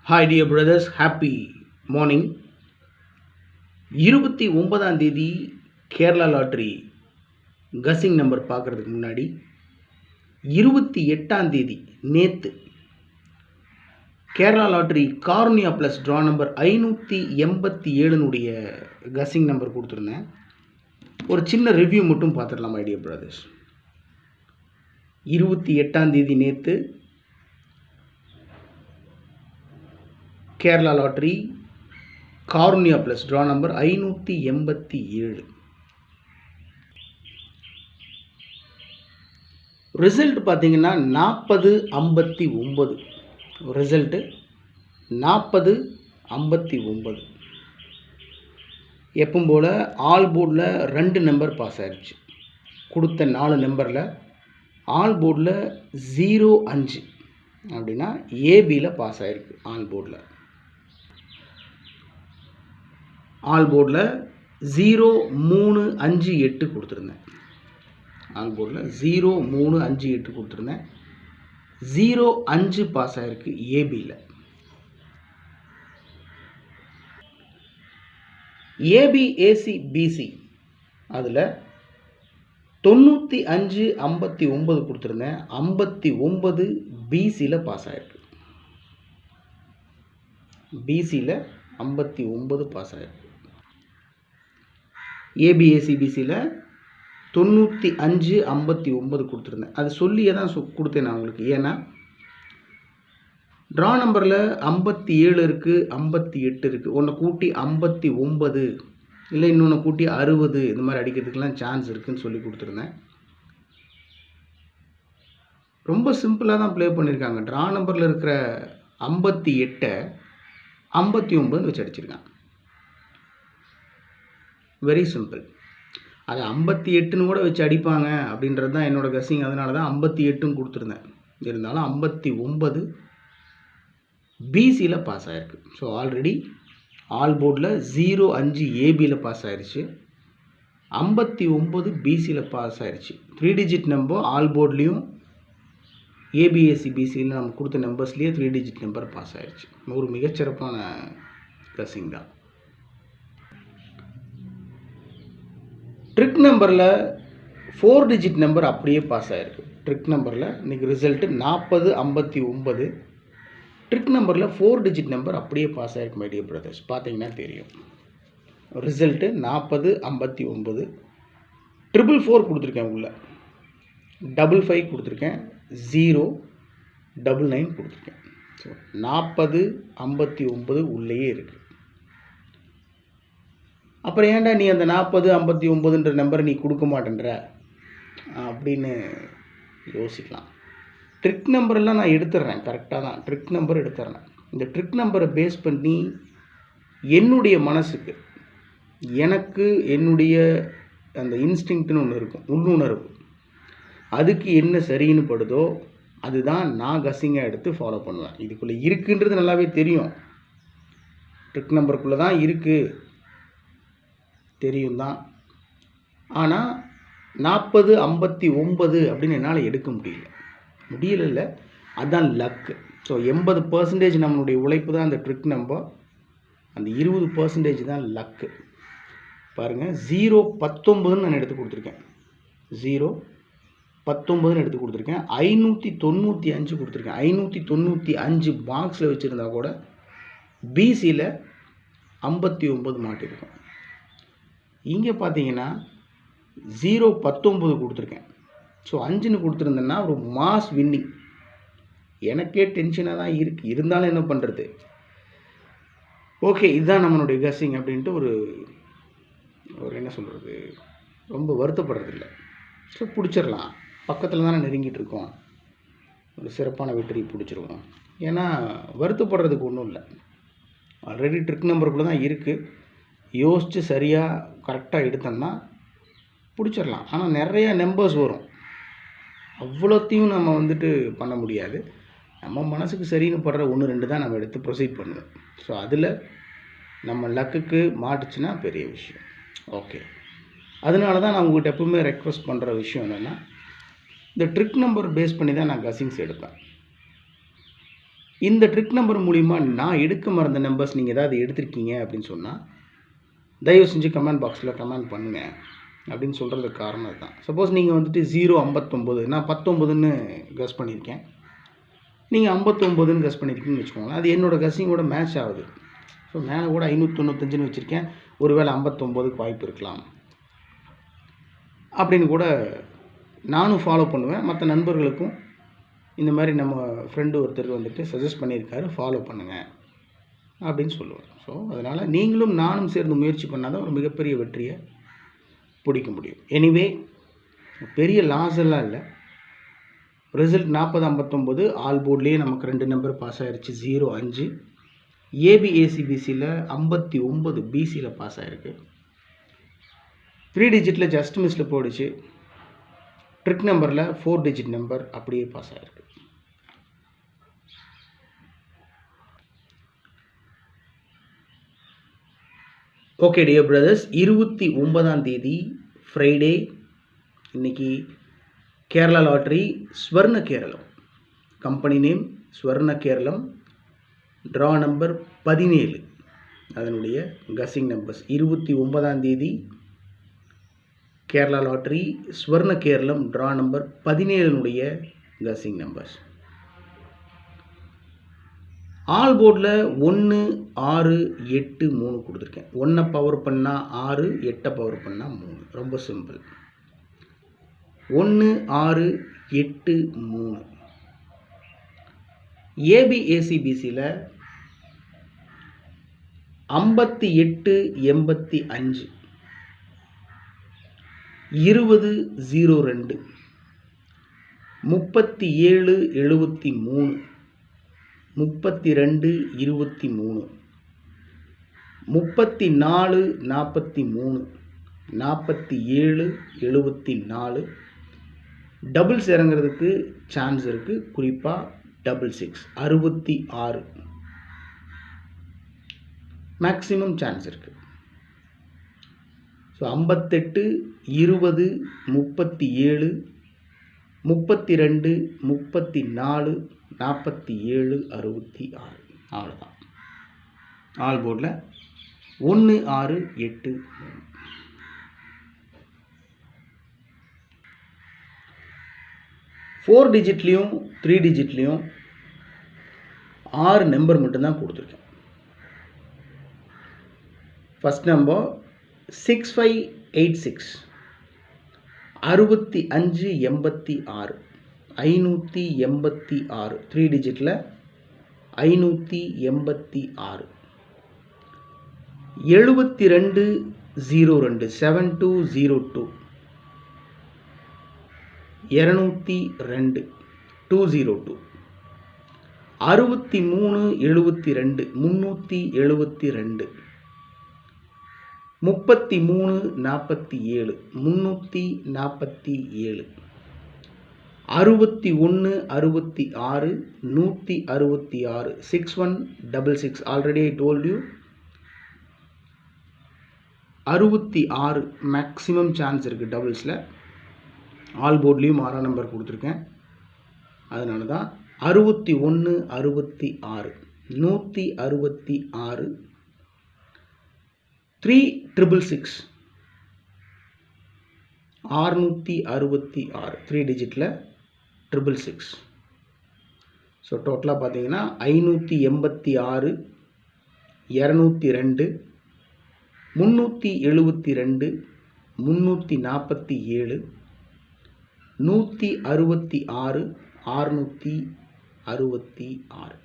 Hi dear brothers, happy morning. 29ஆம் தேதி Kerala lottery கசிங் number பார்க்குறதுக்கு முன்னாடி 28ஆம் தேதி நேற்று Kerala lottery Karunya plus draw number 587னுடைய கசிங் நம்பர் கொடுத்துருந்தேன். ஒரு சின்ன ரிவ்யூ மட்டும் பார்த்துடலாம் மை டியர் பிரதர்ஸ். 28ஆம் தேதி நேற்று Kerala lottery Karunya plus draw number 587. Result பார்த்தீங்கன்னா 40-59. ரிசல்ட்டு 40-59. எப்பவும் போல் ஆல் போர்டில் 2 நம்பர் பாஸ் ஆயிடுச்சு. கொடுத்த 4 நம்பரில் ஆல் போர்டில் 05 அப்படின்னா ஏபியில் பாஸ் ஆகிருக்கு. ஆல் போர்டில் 0358 கொடுத்துருந்தேன். ஆல் போர்டில் 0358 கொடுத்துருந்தேன். 05 பாஸ் ஆகிருக்கு ஏபியில். ஏபி ஏசி பிசி அதில் 95-59 கொடுத்துருந்தேன். 59 பிசியில் பாஸ் ஆகிருக்கு. பிசியில் 59 பாஸ் ஆகிருக்கு. ஏபிஏசிபிசியில் 95-59 கொடுத்துருந்தேன். அது சொல்லியே தான் கொடுத்தேன் நான் உங்களுக்கு. ஏன்னா ட்ரா நம்பரில் 57 இருக்குது, 58 இருக்குது. ஒன்றை கூட்டி 59 இல்லை இன்னொன்று கூட்டி 60 இந்த மாதிரி அடிக்கிறதுக்கெலாம் சான்ஸ் இருக்குதுன்னு சொல்லி கொடுத்துருந்தேன். ரொம்ப சிம்பிளாக தான் ப்ளே பண்ணியிருக்காங்க. ட்ரா நம்பரில் இருக்கிற 58 59 வச்சு அடிச்சிருக்காங்க. Very simple. அது 58ன்னு கூட வச்சு அடிப்பாங்க அப்படின்றது தான் என்னோடய கசிங். அதனால தான் 58ன்னு கொடுத்துருந்தேன். இருந்தாலும் 59 பிசியில் பாஸ் ஆகிருக்கு. ஸோ ஆல்ரெடி ஆல் போர்டில் 05 ஏபியில் பாஸ் ஆகிருச்சு. 59 பிசியில் பாஸ் ஆகிருச்சு. 3 டிஜிட் நம்பர் ஆல் போர்ட்லேயும் ஏபிஎஸ்சி பிசியில் நம்ம கொடுத்த நம்பர்ஸ்லேயே 3 டிஜிட் நம்பர் பாஸ் ஆகிருச்சு. ஒரு மிகச்சிறப்பான கசிங் தான். ட்ரிக் நம்பரில் 4 டிஜிட் நம்பர் அப்படியே பாஸ் ஆகிருக்கு. ட்ரிக் நம்பரில் இன்றைக்கி ரிசல்ட்டு 40-59. ட்ரிக் நம்பரில் 4 டிஜிட் நம்பர் அப்படியே பாஸ் ஆகிருக்கு மை டியர் பிரதர்ஸ். பார்த்தீங்கன்னா தெரியும். ரிசல்ட்டு 40-59. 444 கொடுத்துருக்கேன். உள்ள 55 கொடுத்துருக்கேன். 099 கொடுத்துருக்கேன். ஸோ 40-59 உள்ளேயே இருக்குது. அப்புறம் ஏன்டா நீ அந்த 40-59ன்ற நம்பரை நீ கொடுக்க மாட்டேன்ற அப்படின்னு யோசிக்கலாம். ட்ரிக் நம்பரெல்லாம் நான் எடுத்துடுறேன். கரெக்டாக தான் ட்ரிக் நம்பர் எடுத்துடுறேன். இந்த ட்ரிக் நம்பரை பேஸ் பண்ணி என்னுடைய மனசுக்கு எனக்கு என்னுடைய அந்த இன்ஸ்டிங்க்ட்னு ஒன்று இருக்கும், உள்ளுணர்வு. அதுக்கு என்ன சரின்னு படுதோ அதுதான் நான் கசிங்காக எடுத்து ஃபாலோ பண்ணுவேன். இதுக்குள்ளே இருக்குன்றது நல்லாவே தெரியும். ட்ரிக் நம்பருக்குள்ளே தான் இருக்குது தெரியும் தான். ஆனால் 40-59 அப்படின்னு என்னால் எடுக்க முடியல. அதுதான் லக்கு. ஸோ 80% நம்மளுடைய உழைப்பு தான் அந்த ட்ரிக் நம்பர். அந்த 20% தான் லக்கு. பாருங்கள், 019 நான் எடுத்து கொடுத்துருக்கேன். 019 எடுத்து கொடுத்துருக்கேன். 595 கொடுத்துருக்கேன். 595 பாக்ஸில் வச்சுருந்தா கூட பிசியில் 59 மாட்டிருக்கோம். இங்கே பார்த்தீங்கன்னா 019 கொடுத்துருக்கேன். ஸோ 5ன்னு கொடுத்துருந்தேன்னா ஒரு மாஸ் வின்னிங். எனக்கே டென்ஷனாக தான் இருக்குது. இருந்தாலும் என்ன பண்ணுறது, ஓகே இதுதான் நம்மளுடைய கசிங் அப்படின்ட்டு ஒரு என்ன சொல்கிறது, ரொம்ப வருத்தப்படுறதில்ல. ஸோ பிடிச்சிடலாம். பக்கத்தில் தானே நெருங்கிட்டு இருக்கோம். ஒரு சிறப்பான வெற்றி பிடிச்சிருவோம். ஏன்னா வருத்தப்படுறதுக்கு ஒன்றும் இல்லை. ஆல்ரெடி ட்ரிக் நம்பருக்குள்ளே தான் இருக்குது. யோசித்து சரியாக கரெக்டாக எடுத்தோம்னா பிடிச்சிடலாம். ஆனால் நிறையா நம்பர்ஸ் வரும். அவ்வளோத்தையும் நம்ம பண்ண முடியாது. நம்ம மனசுக்கு சரின்னு படுற 1-2 தான் நம்ம எடுத்து ப்ரொசீட் பண்ணுவோம். ஸோ அதில் நம்ம லக்குக்கு மாட்டுச்சுன்னா பெரிய விஷயம். ஓகே, அதனால தான் நான் உங்கள்கிட்ட எப்பவுமே ரெக்வஸ்ட் பண்ணுற விஷயம் என்னென்னா, இந்த ட்ரிக் நம்பர் பேஸ் பண்ணி தான் நான் கசிங்ஸ் எடுப்பேன். இந்த ட்ரிக் நம்பர் மூலிமா நான் எடுக்க மறந்த நம்பர்ஸ் நீங்கள் ஏதாவது எடுத்திருக்கீங்க அப்படின்னு சொன்னால் தயவு செஞ்சு கமெண்ட் பாக்ஸில் கமெண்ட் பண்ணுங்கள் அப்படின்னு சொல்கிறதுக்கு காரணம் அதுதான். சப்போஸ் நீங்கள் வந்துட்டு 059 நான் 19ன்னு கஸ் பண்ணியிருக்கேன், நீங்கள் 59ன்னு கஸ் பண்ணியிருக்கீங்கன்னு வச்சுக்கோங்களேன். அது என்னோடய கஸ்ஸிங்கோட மேட்ச் ஆகுது. ஸோ மேலே கூட 595ன்னு வச்சுருக்கேன், ஒருவேளை 59க்கு வாய்ப்பு இருக்கலாம் அப்படின்னு கூட நானும் ஃபாலோ பண்ணுவேன். மற்ற நண்பர்களுக்கும் இந்த மாதிரி நம்ம ஃப்ரெண்டு ஒருத்தர் வந்துட்டு சஜஸ்ட் பண்ணியிருக்காரு, ஃபாலோ பண்ணுங்கள் அப்படின்னு சொல்லுவேன். ஸோ அதனால் நீங்களும் நானும் சேர்ந்து முயற்சி பண்ணால் தான் ஒரு மிகப்பெரிய வெற்றியை பிடிக்க முடியும். எனிவே பெரிய லாஸ் எல்லாம் இல்லை. ரிசல்ட் 4059 ஆல் போர்ட்லேயே நமக்கு 2 நம்பர் பாஸ் ஆகிருச்சு. 05 ஏபிஏசிபிசியில் 59 பிசியில் பாஸ் ஆகிருக்கு. 3 டிஜிட்டில் ஜஸ்ட் மிஸ்ஸில் போயிடுச்சு. ட்ரிக் நம்பரில் 4 டிஜிட் நம்பர் அப்படியே பாஸ் ஆகிருக்கு. ஓகே டியர் பிரதர்ஸ், 29ஆம் தேதி ஃப்ரைடே, இன்றைக்கி Kerala lottery Swarna Keralam, company name Swarna Keralam, draw number 17, அதனுடைய கஸ்ஸிங் நம்பர்ஸ். 29ஆம் தேதி Kerala lottery Swarna Keralam, draw number 17னுடைய கஸ்ஸிங் நம்பர்ஸ். ஆல் போர்டில் 1 6 8 3 கொடுத்துருக்கேன். 1 பவர் பண்ணால் 6, 8 பவர் பண்ணால் 3. ரொம்ப சிம்பிள். 1 6 8 3. ஏபிஏசிபிசியில் 58 85 20 02 37 73 32 23 34 43 47 74. டபுள்ஸ் இறங்குறதுக்கு சான்ஸ் இருக்குது, குறிப்பாக 66 66 மேக்ஸிமம் சான்ஸ் இருக்குது. ஸோ 58 20 37 32 34 47 66. அவ்வளோதான். ஆல் போர்டில் 1 6 8 3. ஃபோர் டிஜிட்லேயும் 3 டிஜிட்லேயும் 6 நம்பர் மட்டும்தான் கொடுத்துருக்கேன். First number 6586 6586 586. 3 டிஜிட்டில் 586. 72 02 7202 202 202. 63 72 372. 33 47 347. 61 66 166. 6166. Already I told you 66 maximum chance இருக்குது டபுள்ஸில். ஆல் போர்ட்லேயும் 6ஆம் நம்பர் கொடுத்துருக்கேன், அதனால தான் 61 66 166. 3666 666. 3 டிஜிட்டில் 666. ஸோ டோட்டலாக பார்த்தீங்கன்னா 586 202 372 347 166 666.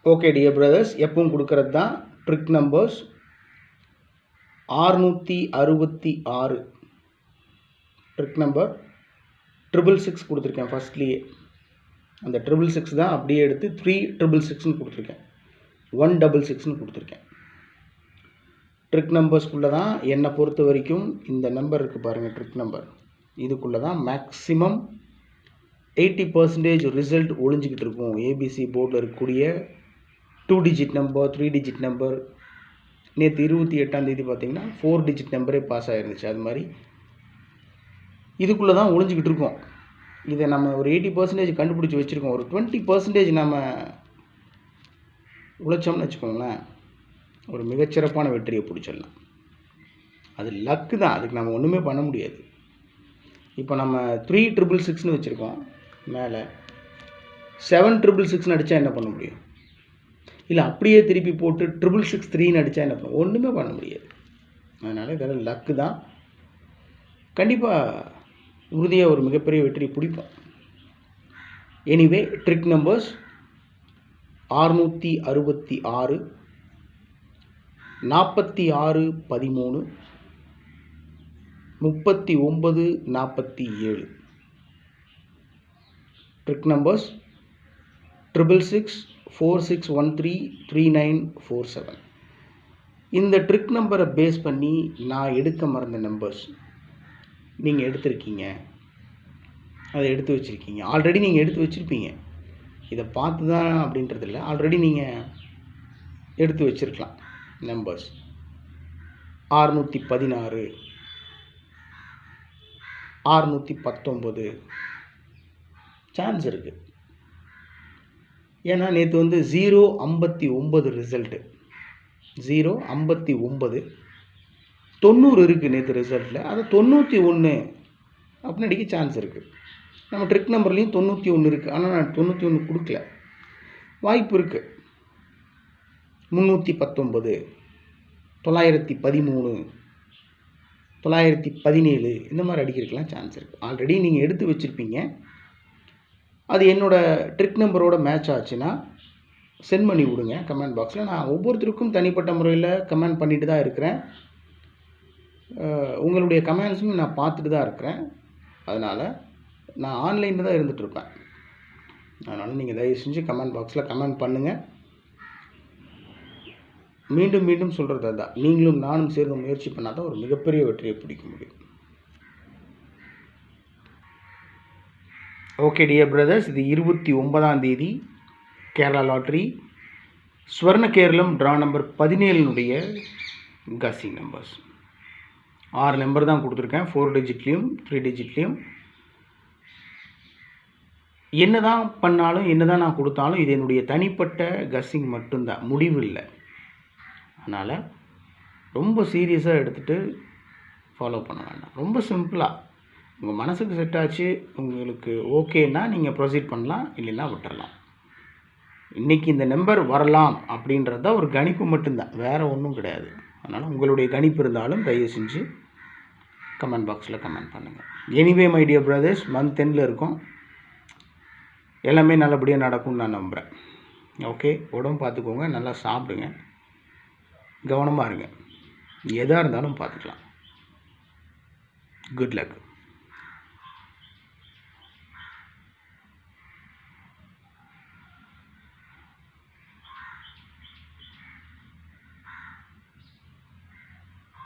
ஓகே டியர் பிரதர்ஸ், எப்பவும் கொடுக்கறது தான் ட்ரிக் நம்பர்ஸ். 666 ட்ரிக் நம்பர் 666 கொடுத்துருக்கேன் ஃபஸ்ட்லேயே. அந்த 666 தான் அப்படியே எடுத்து 3666ன்னு கொடுத்துருக்கேன், 166ன்னு கொடுத்துருக்கேன். ட்ரிக் நம்பர்ஸ்குள்ளே தான் என்னை பொறுத்த வரைக்கும் இந்த நம்பர் இருக்குது பாருங்கள், ட்ரிக் நம்பர், இதுக்குள்ளே தான் மேக்ஸிமம் 80% ரிசல்ட் ஒழிஞ்சிக்கிட்டு இருக்கும். ஏபிசி போர்டில் இருக்கக்கூடிய 2 டிஜிட் நம்பர், 3 டிஜிட் நம்பர், நேற்று 28ஆம் தேதி பார்த்தீங்கன்னா 4 டிஜிட் நம்பரே பாஸ் ஆகிருந்துச்சு. அது மாதிரி இதுக்குள்ளே தான் ஒளிஞ்சிக்கிட்டு இருக்கோம். இதை நம்ம ஒரு 80% கண்டுபிடிச்சி வச்சுருக்கோம். ஒரு 20% நம்ம உழைச்சோம்னு வச்சுக்கோங்களேன், ஒரு மிகச்சிறப்பான வெற்றியை பிடிச்சிடலாம். அது லக்கு தான், அதுக்கு நம்ம ஒன்றுமே பண்ண முடியாது. இப்போ நம்ம 3666ன்னு வச்சுருக்கோம், மேலே 7666ன்னு அடித்தா என்ன பண்ண முடியும்? இல்லை அப்படியே திருப்பி போட்டு 6663ன்னு அடித்தா என்ன பண்ண? ஒன்றுமே பண்ண முடியாது. அதனால் இதெல்லாம் லக்கு தான். கண்டிப்பாக உறுதியாக ஒரு மிகப்பெரிய வெற்றி பிடிப்போம். Anyway trick numbers 666, 46, 13, 39, 47. Trick numbers 666, 4613, 3947. இந்த ட்ரிக் நம்பரை பேஸ் பண்ணி நான் எடுக்க மறந்த நம்பர்ஸ் நீங்கள் எடுத்திருக்கீங்க, அதை எடுத்து வச்சுருக்கீங்க. ஆல்ரெடி நீங்கள் எடுத்து வச்சுருப்பீங்க, இதை பார்த்து தான் அப்படின்றது இல்லை, ஆல்ரெடி நீங்கள் எடுத்து வச்சுருக்கலாம். நம்பர்ஸ் 616, 619 சான்ஸ் இருக்குது. ஏன்னா நேற்று வந்து 059 ரிசல்ட்டு, 059 90 இருக்குது நேற்று ரிசல்ட்டில். அது 91 அப்படின்னு அடிக்க சான்ஸ் இருக்குது. நம்ம ட்ரிக் நம்பர்லேயும் 91 இருக்குது, ஆனால் நான் 91 கொடுக்கல. வாய்ப்பு இருக்குது 319, 913, 917 இந்த மாதிரி அடிக்கிறதுக்கெலாம் சான்ஸ் இருக்குது. ஆல்ரெடி நீங்கள் எடுத்து வச்சுருப்பீங்க. அது என்னோடய ட்ரிக் நம்பரோட மேட்ச் ஆச்சுன்னா சென்ட் பண்ணி விடுங்க கமெண்ட் பாக்ஸில். நான் ஒவ்வொருத்தருக்கும் தனிப்பட்ட முறையில் கமெண்ட் பண்ணிட்டு தான் இருக்கிறேன். உங்களுடைய கமெண்ட்ஸும் நான் பார்த்துட்டு தான் இருக்கிறேன். அதனால் நான் ஆன்லைனில் தான் இருந்துகிட்ருப்பேன். அதனால் நீங்கள் தயவு செஞ்சு கமெண்ட் பாக்ஸில் கமெண்ட் பண்ணுங்கள். மீண்டும் மீண்டும் சொல்கிறது அதுதான், நீங்களும் நானும் சேர்ந்து முயற்சி பண்ணால் தான் ஒரு மிகப்பெரிய வெற்றியை பிடிக்க முடியும். ஓகே டியர் பிரதர்ஸ், இது 29ஆம் தேதி Kerala lottery Swarna Keralam draw number 17னுடைய கசிங் நம்பர்ஸ். 6 நம்பர் தான் கொடுத்துருக்கேன், 4 டிஜிட்லேயும் 3 டிஜிட்லேயும். என்ன தான் பண்ணாலும் என்ன தான் நான் கொடுத்தாலும் இது என்னுடைய தனிப்பட்ட கஸ்ஸிங் மட்டும்தான், முடிவு இல்லை. அதனால் ரொம்ப சீரியஸாக எடுத்துகிட்டு ஃபாலோ பண்ண வேண்டாம். ரொம்ப சிம்பிளாக உங்கள் மனசுக்கு செட் ஆச்சு, உங்களுக்கு ஓகேன்னா நீங்கள் ப்ரொசீட் பண்ணலாம், இல்லைன்னா விட்டுறலாம். இன்றைக்கி இந்த நம்பர் வரலாம் அப்படின்றத ஒரு கணிப்பு மட்டும்தான், வேறு ஒன்றும் கிடையாது. அதனால் உங்களுடைய கணிப்பு இருந்தாலும் தயவு செஞ்சு கமெண்ட் பாக்ஸில் கமெண்ட் பண்ணுங்கள். Anyway my dear brothers, month 10ல் இருக்கும், எல்லாமே நல்லபடியாக நடக்கும்னு நான் நம்புகிறேன். ஓகே, உடம்பு பார்த்துக்கோங்க, நல்லா சாப்பிடுங்க, கவனமாக இருங்க, எதாக இருந்தாலும் பார்த்துக்கலாம். Good luck.